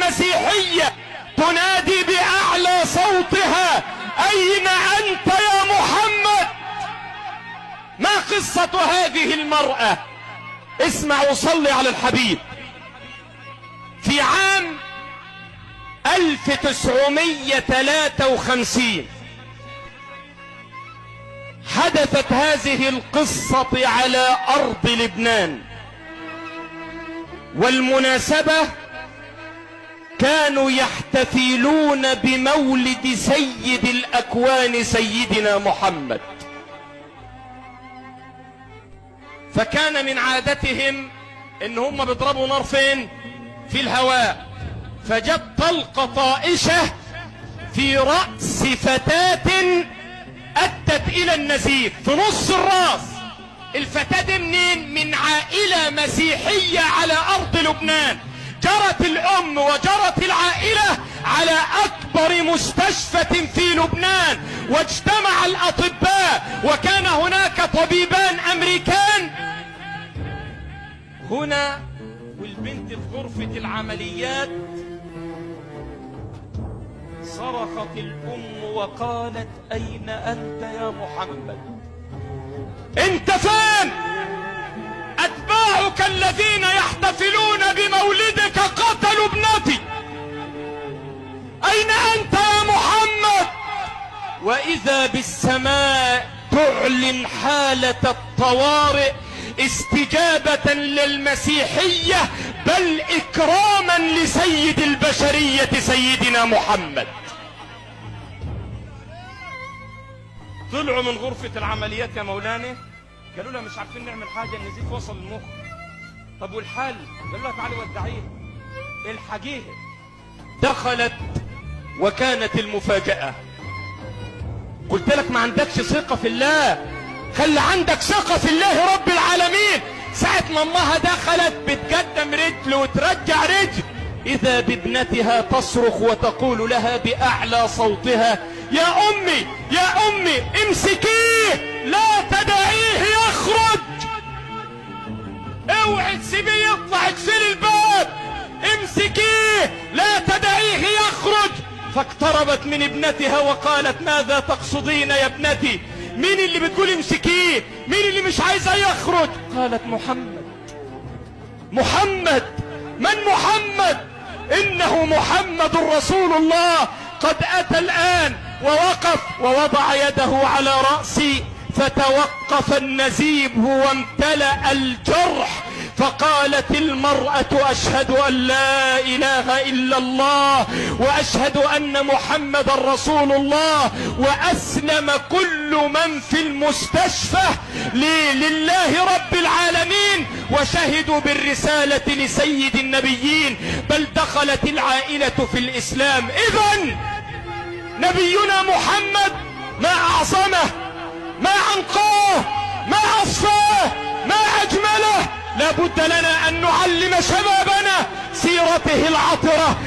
المسيحية تنادي بأعلى صوتها: أين أنت يا محمد؟ ما قصة هذه المرأة؟ اسمع وصلي على الحبيب. في عام 1953 حدثت هذه القصة على أرض لبنان، والمناسبة كانوا يحتفلون بمولد سيد الأكوان سيدنا محمد، فكان من عادتهم ان هم بيضربوا نار فين؟ في الهواء. فجت طلقة طائشة في رأس فتاة أدت إلى النزيف في نص الراس. الفتاة دي منين؟ من عائلة مسيحية على أرض لبنان. جرت الأم وجرت العائلة على أكبر مستشفى في لبنان، واجتمع الأطباء، وكان هناك طبيبان أمريكان هنا، والبنت في غرفة العمليات. صرخت الأم وقالت: أين أنت يا محمد؟ أنت فين؟ أتباعك الذين يحتفلون بمولدك قتلوا ابنتي، أين أنت يا محمد؟ وإذا بالسماء تعلن حالة الطوارئ استجابة للمسيحية، بل إكراما لسيد البشرية سيدنا محمد. طلعوا من غرفة العمليات يا مولانا، قالوا لها مش عارفين نعمل حاجة، النزيف وصل المخ. طب والحل؟ قالوا لها تعالي ودعيه، الحقيقة دخلت وكانت المفاجأة. قلت لك ما عندكش ثقة في الله، خلي عندك ثقة في الله رب العالمين. ساعة ما امها دخلت بتقدم رجل وترجع رجل، إذا بابنتها تصرخ وتقول لها بأعلى صوتها: يا أمي يا أمي امسكيه، لا تدعيه يخرج، اوعي تسيبيه يطلع، اقفلي الباب، امسكيه لا تدعيه يخرج. فاقتربت من ابنتها وقالت: ماذا تقصدين يا ابنتي؟ مين اللي بتقول امسكيه؟ مين اللي مش عايزه يخرج؟ قالت: محمد. محمد؟ من محمد؟ إنه محمد رسول الله، قد أتى الآن. ووقف ووضع يده على رأسي، فتوقف النزيف وامتلأ الجرح. فقالت المرأة: أشهد أن لا إله إلا الله، وأشهد أن محمد رسول الله. وأسلم كل من في المستشفى لله رب العالمين، وشهدوا بالرسالة لسيد النبيين، بل دخلت العائلة في الإسلام. إذن نبينا محمد ما أعظمه، ما أنقاه، ما أصفاه، ما أجمله. لابد لنا أن نعلم شبابنا سيرته العطرة،